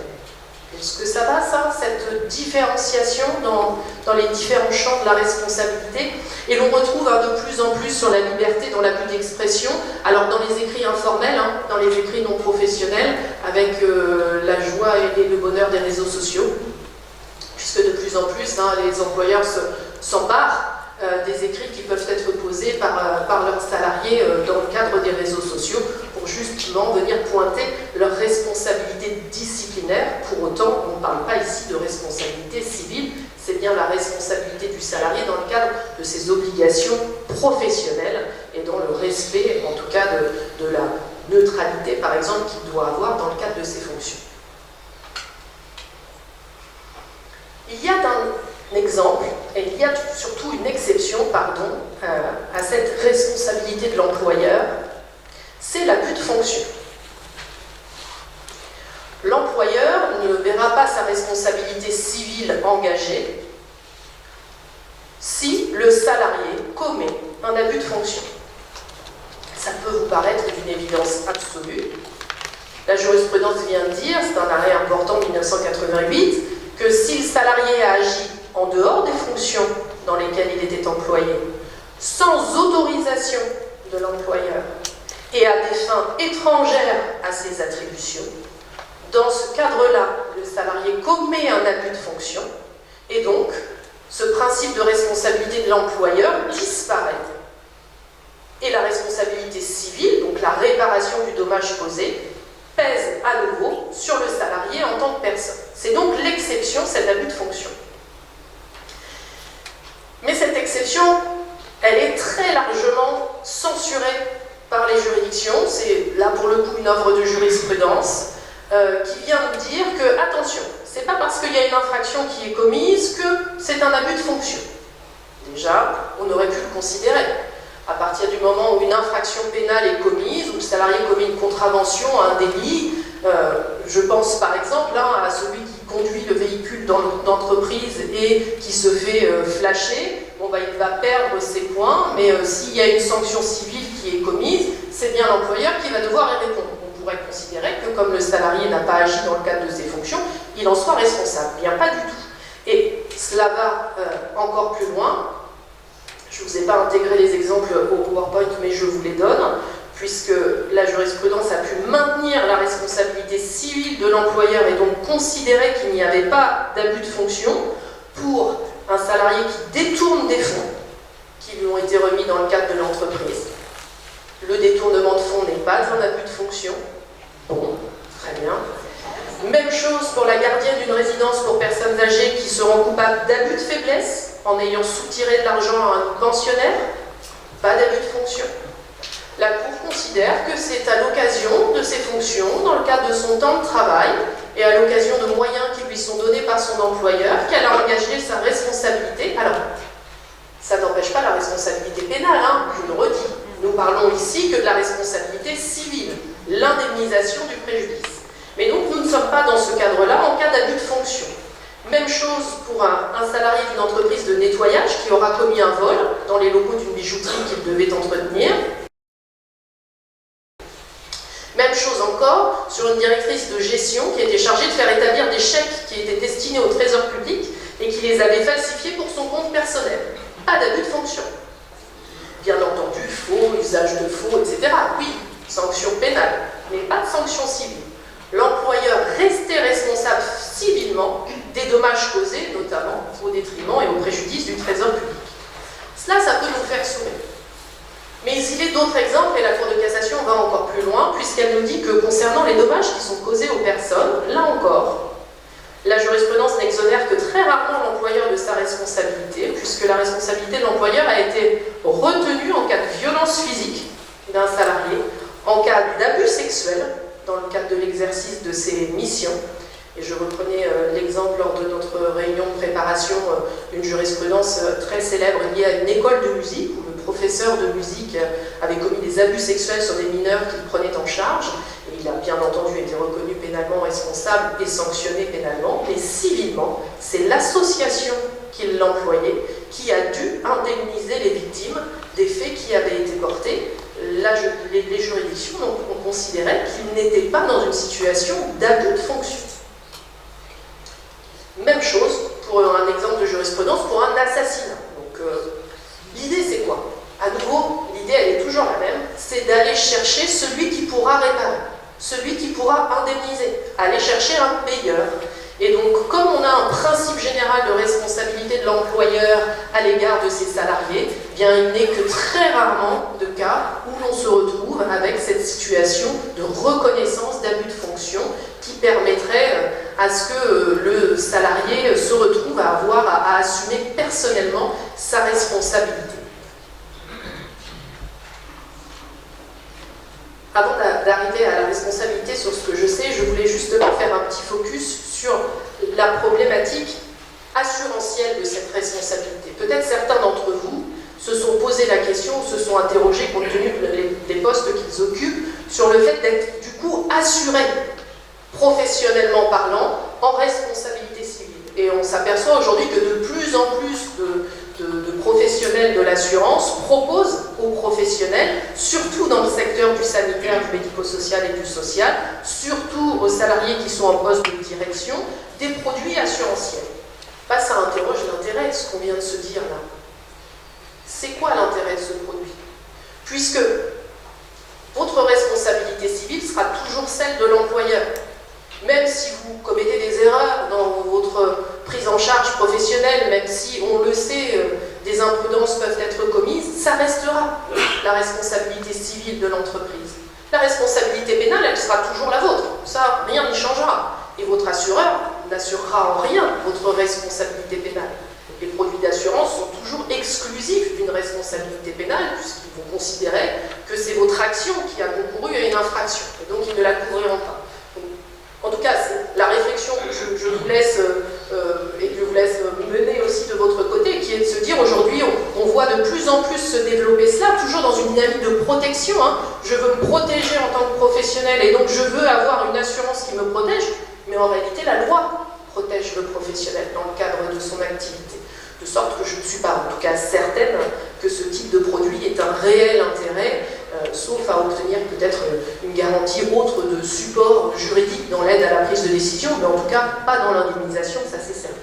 Est-ce que ça va, ça, cette différenciation dans les différents champs de la responsabilité? Et l'on retrouve de plus en plus sur la liberté dans l'abus d'expression, alors dans les écrits informels, dans les écrits non professionnels, avec la joie et le bonheur des réseaux sociaux, puisque de plus en plus, les employeurs s'emparent des écrits qui peuvent être posés par leurs salariés dans le cadre des réseaux sociaux pour justement venir pointer leur responsabilité disciplinaire. Pour autant, on ne parle pas ici de responsabilité civile, c'est bien la responsabilité du salarié dans le cadre de ses obligations professionnelles et dans le respect, en tout cas, de la neutralité, par exemple, qu'il doit avoir dans le cadre de ses fonctions. Il y a un exemple, et il y a surtout une exception, à cette responsabilité de l'employeur, c'est l'abus de fonction. L'employeur ne verra pas sa responsabilité civile engagée si le salarié commet un abus de fonction. Ça peut vous paraître d'une évidence absolue. La jurisprudence vient de dire, c'est un arrêt important de 1988, que si le salarié a agi en dehors des fonctions dans lesquelles il était employé, sans autorisation de l'employeur et à des fins étrangères à ses attributions, dans ce cadre-là, le salarié commet un abus de fonction et donc ce principe de responsabilité de l'employeur disparaît. Et la responsabilité civile, donc la réparation du dommage causé, pèse à nouveau sur le salarié en tant que personne. C'est donc l'exception, cet abus de fonction. Mais cette exception, elle est très largement censurée par les juridictions. C'est là pour le coup une œuvre de jurisprudence qui vient nous dire que, attention, c'est pas parce qu'il y a une infraction qui est commise que c'est un abus de fonction. Déjà, on aurait pu le considérer. À partir du moment où une infraction pénale est commise, où le salarié commet une contravention, un délit, je pense par exemple à celui qui conduit le véhicule dans l'entreprise et qui se fait flasher, il va perdre ses points, mais s'il y a une sanction civile qui est commise, c'est bien l'employeur qui va devoir y répondre. On pourrait considérer que comme le salarié n'a pas agi dans le cadre de ses fonctions, il en soit responsable. Bien, pas du tout. Et cela va encore plus loin. Je ne vous ai pas intégré les exemples au PowerPoint, mais je vous les donne, puisque la jurisprudence a pu maintenir la responsabilité civile de l'employeur et donc considérer qu'il n'y avait pas d'abus de fonction pour un salarié qui détourne des fonds qui lui ont été remis dans le cadre de l'entreprise. Le détournement de fonds n'est pas un abus de fonction. Bon, très bien. Même chose pour la gardienne d'une résidence pour personnes âgées qui seront coupables d'abus de faiblesse en ayant soutiré de l'argent à un pensionnaire, pas d'abus de fonction. La Cour considère que c'est à l'occasion de ses fonctions, dans le cadre de son temps de travail, et à l'occasion de moyens qui lui sont donnés par son employeur, qu'elle a engagé sa responsabilité. Alors, ça n'empêche pas la responsabilité pénale, je le redis. Nous parlons ici que de la responsabilité civile, l'indemnisation du préjudice. Mais donc, nous ne sommes pas dans ce cadre-là en cas d'abus de fonction. Même chose pour un salarié d'une entreprise de nettoyage qui aura commis un vol dans les locaux d'une bijouterie qu'il devait entretenir. Même chose encore sur une directrice de gestion qui était chargée de faire établir des chèques qui étaient destinés au trésor public et qui les avait falsifiés pour son compte personnel. Pas d'abus de fonction. Bien entendu, faux, usage de faux, etc. Oui, sanction pénale, mais pas de sanction civile. L'employeur restait responsable civilement des dommages causés, notamment au détriment et au préjudice du trésor public. Cela, ça peut nous faire sourire. Mais il est d'autres exemples, et la Cour de cassation va encore plus loin, puisqu'elle nous dit que concernant les dommages qui sont causés aux personnes, là encore, La jurisprudence n'exonère que très rarement l'employeur de sa responsabilité, puisque la responsabilité de l'employeur a été retenue en cas de violence physique d'un salarié, en cas d'abus sexuel, dans le cadre de l'exercice de ses missions. Et je reprenais l'exemple lors de notre réunion de préparation d'une jurisprudence très célèbre liée à une école de musique, où le professeur de musique avait commis des abus sexuels sur des mineurs qu'il prenait en charge. Et il a bien entendu été reconnu pénalement responsable et sanctionné pénalement, mais civilement, c'est l'association qui l'employait qui a dû indemniser les victimes des faits qui avaient été portés. Là, les juridictions ont considéré qu'ils n'étaient pas dans une situation d'abus de fonction. Même chose pour un exemple de jurisprudence pour un assassinat. Donc, l'idée, c'est quoi? À nouveau, l'idée, elle est toujours la même, c'est d'aller chercher celui qui pourra réparer, celui qui pourra indemniser, aller chercher un payeur. Et donc, comme on a un principe général de responsabilité de l'employeur à l'égard de ses salariés, eh bien, il n'est que très rarement de cas où l'on se retrouve avec cette situation de reconnaissance d'abus de fonction qui permettrait à ce que le salarié se retrouve à avoir à assumer personnellement sa responsabilité. Avant d'arriver à la responsabilité sur ce que je sais, je voulais justement faire un petit focus sur la problématique assurantielle de cette responsabilité. Peut-être certains d'entre vous se sont posé la question ou se sont interrogés compte tenu des postes qu'ils occupent sur le fait d'être du coup assurés, professionnellement parlant, en responsabilité civile. Et on s'aperçoit aujourd'hui que de plus en plus de professionnels de l'assurance proposent aux professionnels, surtout dans le secteur du sanitaire, du médico-social et du social, surtout aux salariés qui sont en poste de direction, des produits assurantiels. Bah, ça interroge l'intérêt de ce qu'on vient de se dire là. C'est quoi l'intérêt de ce produit? Puisque votre responsabilité civile sera toujours celle de l'employeur. Même si vous commettez des erreurs dans votre prise en charge professionnelle, même si, on le sait, des imprudences peuvent être commises, ça restera la responsabilité civile de l'entreprise. La responsabilité pénale, elle sera toujours la vôtre. Ça, rien n'y changera. Et votre assureur n'assurera en rien votre responsabilité pénale. Les produits d'assurance sont toujours exclusifs d'une responsabilité pénale, puisqu'ils vont considérer que c'est votre action qui a concouru à une infraction. Et donc, ils ne la couvriront pas. En tout cas, c'est la réflexion que je vous laisse et que je vous laisse mener aussi de votre côté, qui est de se dire aujourd'hui, on voit de plus en plus se développer cela, toujours dans une dynamique de protection. Je veux me protéger en tant que professionnel et donc je veux avoir une assurance qui me protège, mais en réalité, la loi protège le professionnel dans le cadre de son activité. De sorte que je ne suis pas, en tout cas, certaine que ce type de produit ait un réel intérêt, sauf à obtenir peut-être une garantie autre de support juridique dans l'aide à la prise de décision, mais en tout cas pas dans l'indemnisation, ça c'est certain.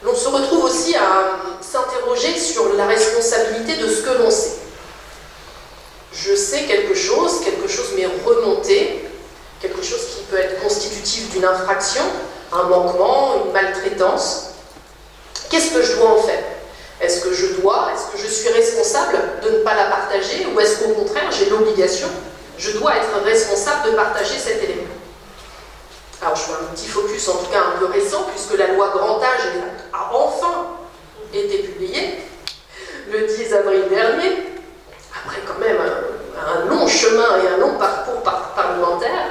L'on se retrouve aussi à s'interroger sur la responsabilité de ce que l'on sait. Je sais quelque chose m'est remonté, quelque chose qui peut être constitutif d'une infraction, un manquement, une maltraitance. Qu'est-ce que je dois en faire? Est-ce que je suis responsable de ne pas la partager, ou est-ce qu'au contraire, j'ai l'obligation, je dois être responsable de partager cet élément? Alors, je fais un petit focus, en tout cas un peu récent, puisque la loi Grand Âge a enfin été publiée le 10 avril dernier, après quand même un long chemin et un long parcours parlementaire.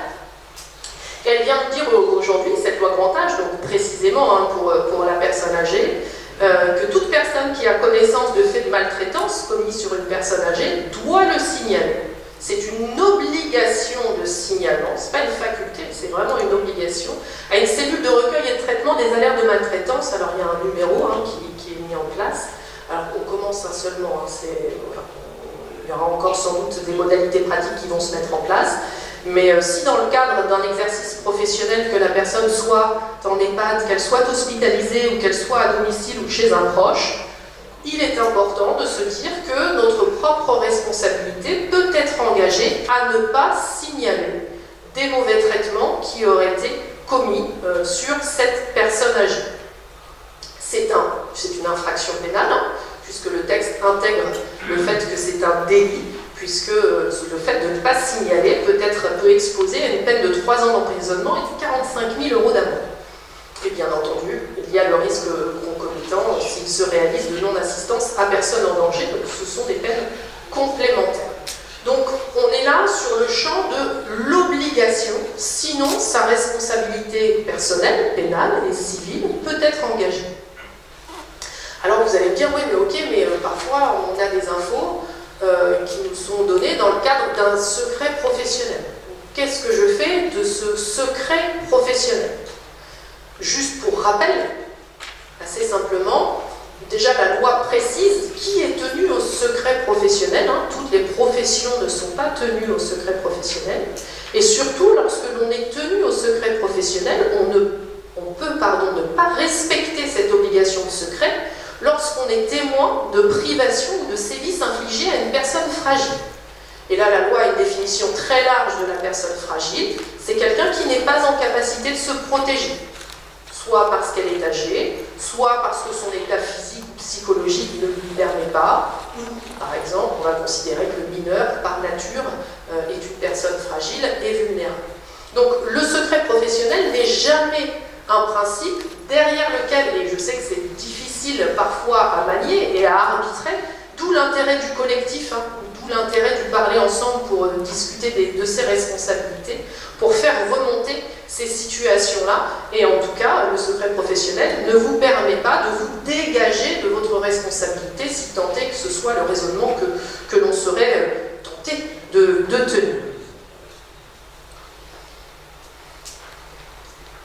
Elle vient de dire aujourd'hui, cette loi Grand Âge, donc précisément pour la personne âgée, que toute personne qui a connaissance de faits de maltraitance commis sur une personne âgée doit le signaler. C'est une obligation de signalement, ce n'est pas une faculté, c'est vraiment une obligation, à une cellule de recueil et de traitement des alertes de maltraitance. Alors il y a un numéro qui est mis en place. Alors on commence seulement, il y aura encore sans doute des modalités pratiques qui vont se mettre en place. Mais si dans le cadre d'un exercice professionnel, que la personne soit en EHPAD, qu'elle soit hospitalisée ou qu'elle soit à domicile ou chez un proche, il est important de se dire que notre propre responsabilité peut être engagée à ne pas signaler des mauvais traitements qui auraient été commis sur cette personne âgée. C'est une infraction pénale, puisque le texte intègre le fait que c'est un délit puisque le fait de ne pas signaler peut exposer à une peine de 3 ans d'emprisonnement et de 45 000 € d'amende. Et bien entendu, il y a le risque concomitant s'il se réalise de non-assistance à personne en danger, donc ce sont des peines complémentaires. Donc on est là sur le champ de l'obligation, sinon sa responsabilité personnelle, pénale et civile peut être engagée. Alors vous allez me dire, oui mais ok, mais parfois on a des infos qui nous sont données dans le cadre d'un secret professionnel. Qu'est-ce que je fais de ce secret professionnel? Juste pour rappel, assez simplement, déjà la loi précise qui est tenu au secret professionnel, hein. Toutes les professions ne sont pas tenues au secret professionnel, et surtout lorsque l'on est tenu au secret professionnel, on peut ne pas respecter cette obligation de secret lorsqu'on est témoin de privation ou de sévices infligés à une personne fragile. Et là, la loi a une définition très large de la personne fragile, c'est quelqu'un qui n'est pas en capacité de se protéger, soit parce qu'elle est âgée, soit parce que son état physique ou psychologique ne lui permet pas, ou par exemple, on va considérer que le mineur, par nature, est une personne fragile et vulnérable. Donc le secret professionnel n'est jamais un principe derrière lequel, et je sais que c'est difficile parfois à manier et à arbitrer, d'où l'intérêt du collectif, hein, d'où l'intérêt du parler ensemble pour discuter de ses responsabilités, pour faire remonter ces situations-là, et en tout cas, le secret professionnel ne vous permet pas de vous dégager de votre responsabilité, si tant est que ce soit le raisonnement que l'on serait tenté de tenir.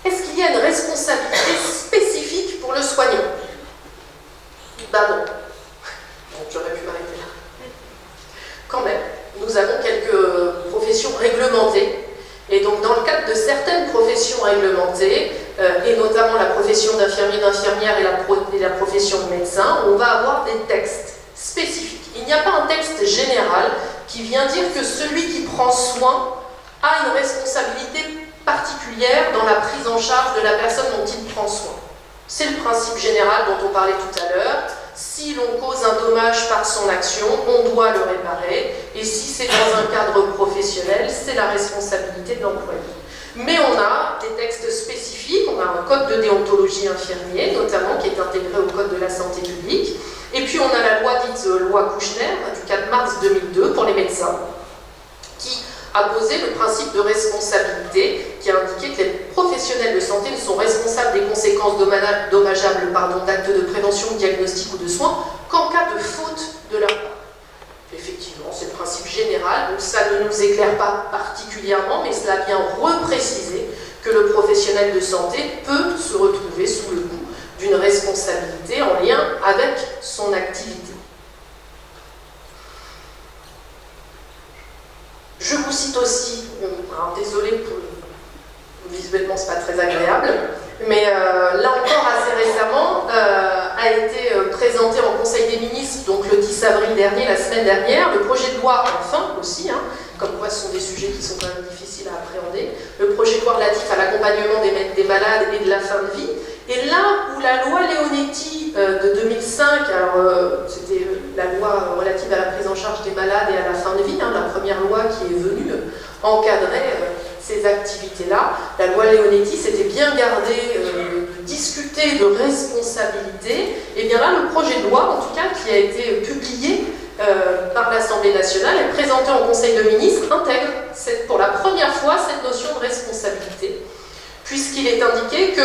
Est-ce qu'il y a une responsabilité spécifique pour le soignant? Ben non. Donc j'aurais pu m'arrêter là. Quand même, nous avons quelques professions réglementées. Et donc, dans le cadre de certaines professions réglementées, et notamment la profession d'infirmier, d'infirmière et la profession de médecin, on va avoir des textes spécifiques. Il n'y a pas un texte général qui vient dire que celui qui prend soin a une responsabilité particulière dans la prise en charge de la personne dont il prend soin. C'est le principe général dont on parlait tout à l'heure. Si l'on cause un dommage par son action, on doit le réparer. Et si c'est dans un cadre professionnel, c'est la responsabilité de l'employé. Mais on a des textes spécifiques, on a un code de déontologie infirmier, notamment, qui est intégré au code de la santé publique. Et puis on a la loi dite loi Kouchner, du 4 mars 2002, pour les médecins, qui a posé le principe de responsabilité, qui a indiqué que les professionnels de santé ne sont responsables des conséquences dommageables d'actes de prévention, de diagnostic ou de soins qu'en cas de faute de leur part. Effectivement, c'est le principe général, donc ça ne nous éclaire pas particulièrement, mais cela vient repréciser que le professionnel de santé peut se retrouver sous le coup d'une responsabilité en lien avec son activité. Je vous cite aussi, alors désolé pour visuellement c'est pas très agréable, mais là encore assez récemment a été présenté en Conseil des ministres, donc le 10 avril dernier, la semaine dernière, le projet de loi, enfin aussi, hein, comme quoi ce sont des sujets qui sont quand même difficiles à appréhender, le projet de loi relatif à l'accompagnement des malades et de la fin de vie. Et là où la loi Leonetti de 2005, alors c'était la loi relative à la prise en charge des malades et à la fin de vie, hein, la première loi qui est venue encadrer ces activités-là, la loi Leonetti s'était bien gardée de discuter de responsabilité. Et bien là, le projet de loi, en tout cas, qui a été publié par l'Assemblée nationale et présenté en Conseil de ministres, intègre pour la première fois cette notion de responsabilité, puisqu'il est indiqué que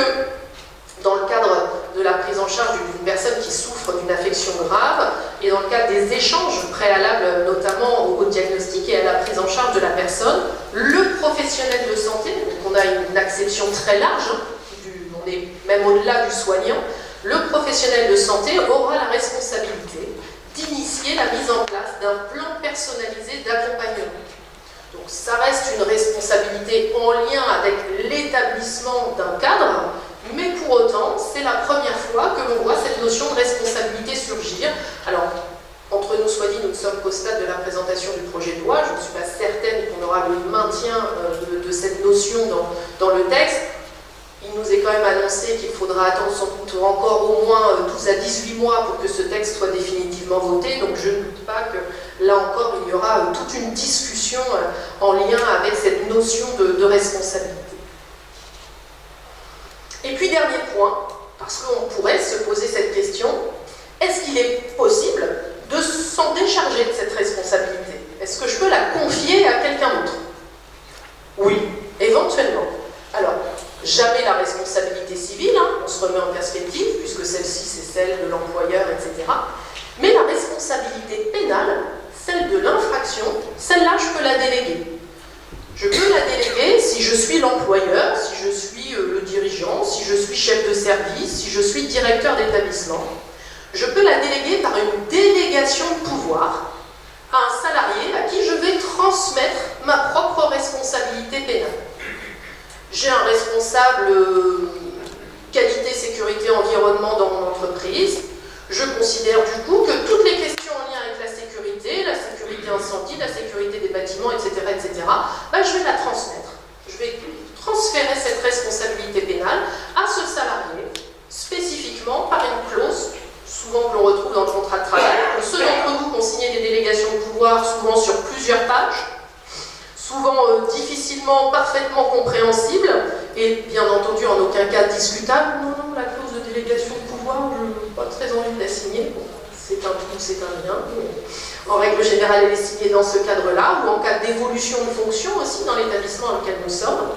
dans le cadre de la prise en charge d'une personne qui souffre d'une affection grave et dans le cadre des échanges préalables notamment au diagnostic et à la prise en charge de la personne, le professionnel de santé, donc on a une acception très large, on est même au-delà du soignant, le professionnel de santé aura la responsabilité d'initier la mise en place d'un plan personnalisé d'accompagnement. Donc ça reste une responsabilité en lien avec l'établissement d'un cadre, mais pour autant, c'est la première fois que l'on voit cette notion de responsabilité surgir. Alors, entre nous soit dit, nous ne sommes qu'au stade de la présentation du projet de loi. Je ne suis pas certaine qu'on aura le maintien de cette notion dans le texte. Il nous est ai quand même annoncé qu'il faudra attendre sans doute encore au moins 12 à 18 mois pour que ce texte soit définitivement voté, donc je ne doute pas que là encore il y aura toute une discussion en lien avec cette notion de responsabilité. Et puis dernier point, parce qu'on pourrait se poser cette question, est-ce qu'il est possible de s'en décharger de cette responsabilité? Est-ce que je peux la confier à quelqu'un d'autre? Oui, éventuellement. Alors, jamais la responsabilité civile, hein, on se remet en perspective, puisque celle-ci c'est celle de l'employeur, etc. Mais la responsabilité pénale, celle de l'infraction, celle-là je peux la déléguer. Je peux la déléguer si je suis l'employeur, si je suis le dirigeant, si je suis chef de service, si je suis directeur d'établissement. Je peux la déléguer par une délégation de pouvoir à un salarié à qui je vais transmettre ma propre responsabilité pénale. J'ai un responsable qualité, sécurité, environnement dans mon entreprise. Je considère du coup que toutes les questions en lien avec la sécurité incendie, la sécurité des bâtiments, etc., ben, je vais la transmettre. Je vais transférer cette responsabilité pénale à ce salarié, spécifiquement par une clause, souvent que l'on retrouve dans le contrat de travail. Pour ceux d'entre vous qui ont signé des délégations de pouvoir, souvent sur plusieurs pages, souvent difficilement, parfaitement compréhensible, et bien entendu en aucun cas discutable. Non, la clause de délégation de pouvoir, je n'ai pas très envie de la signer. Bon, c'est un tout, c'est un rien. En règle générale, elle est signée dans ce cadre-là, ou en cas d'évolution de fonction aussi dans l'établissement dans lequel nous sommes.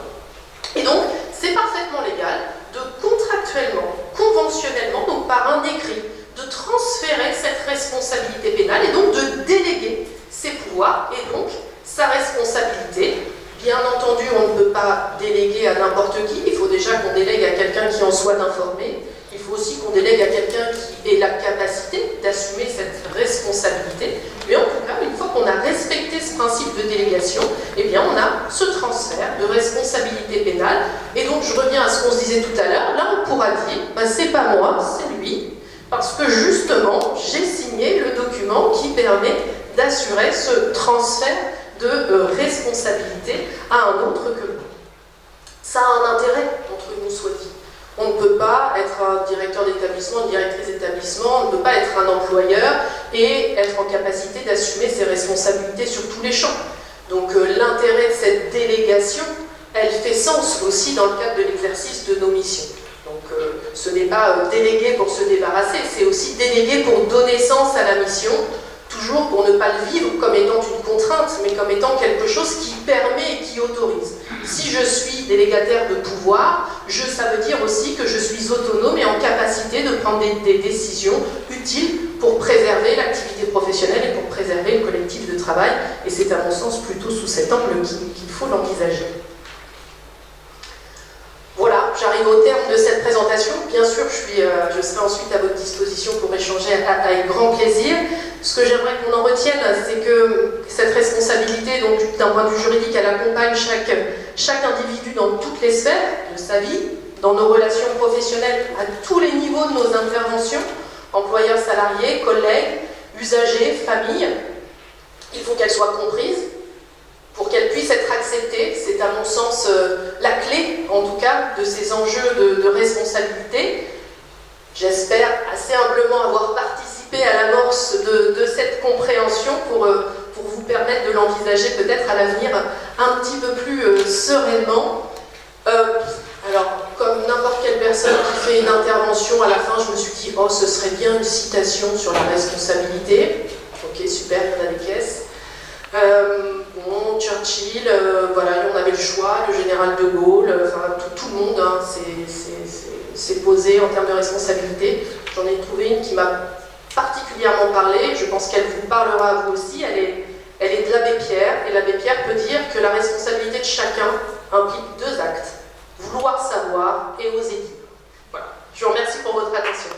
Et donc, c'est parfaitement légal de contractuellement, conventionnellement, donc par un écrit, de transférer cette responsabilité pénale et donc de déléguer ses pouvoirs et donc sa responsabilité. Bien entendu, on ne peut pas déléguer à n'importe qui, il faut déjà qu'on délègue à quelqu'un qui en soit informé, il faut aussi qu'on délègue à quelqu'un qui ait la capacité d'assumer cette responsabilité, mais en tout cas, une fois qu'on a respecté ce principe de délégation, eh bien on a ce transfert de responsabilité pénale, et donc je reviens à ce qu'on se disait tout à l'heure, là on pourra dire, ben, c'est pas moi, c'est lui, parce que justement, j'ai signé le document qui permet d'assurer ce transfert de responsabilité à un autre que moi. Ça a un intérêt, entre nous soit dit. On ne peut pas être un directeur d'établissement, une directrice d'établissement, on ne peut pas être un employeur et être en capacité d'assumer ses responsabilités sur tous les champs. Donc l'intérêt de cette délégation, elle fait sens aussi dans le cadre de l'exercice de nos missions. Donc ce n'est pas déléguer pour se débarrasser, c'est aussi déléguer pour donner sens à la mission, toujours pour ne pas le vivre comme étant une contrainte, mais comme étant quelque chose qui permet et qui autorise. Si je suis délégataire de pouvoir, ça veut dire aussi que je suis autonome et en capacité de prendre des décisions utiles pour préserver l'activité professionnelle et pour préserver le collectif de travail. Et c'est à mon sens plutôt sous cet angle qu'il faut l'envisager. Voilà, j'arrive au terme de cette présentation. Bien sûr, je serai ensuite à votre disposition pour échanger avec grand plaisir. Ce que j'aimerais qu'on en retienne, c'est que cette responsabilité, donc d'un point de vue juridique, elle accompagne chaque individu dans toutes les sphères de sa vie, dans nos relations professionnelles, à tous les niveaux de nos interventions, employeurs, salariés, collègues, usagers, familles. Il faut qu'elle soit comprise. Pour qu'elle puisse être acceptée, c'est à mon sens la clé, en tout cas, de ces enjeux de responsabilité. J'espère assez humblement avoir participé à l'amorce de cette compréhension pour vous permettre de l'envisager peut-être à l'avenir un petit peu plus sereinement. Alors, comme n'importe quelle personne qui fait une intervention, à la fin, je me suis dit « Oh, ce serait bien une citation sur la responsabilité. » Ok, super, il y en a des caisses. Bon, Churchill, voilà, on avait le choix, le général de Gaulle, enfin tout le monde hein, s'est posé en termes de responsabilité. J'en ai trouvé une qui m'a particulièrement parlé, je pense qu'elle vous parlera à vous aussi, elle est de l'abbé Pierre, et l'abbé Pierre peut dire que la responsabilité de chacun implique 2 actes, vouloir savoir et oser dire. Voilà, je vous remercie pour votre attention.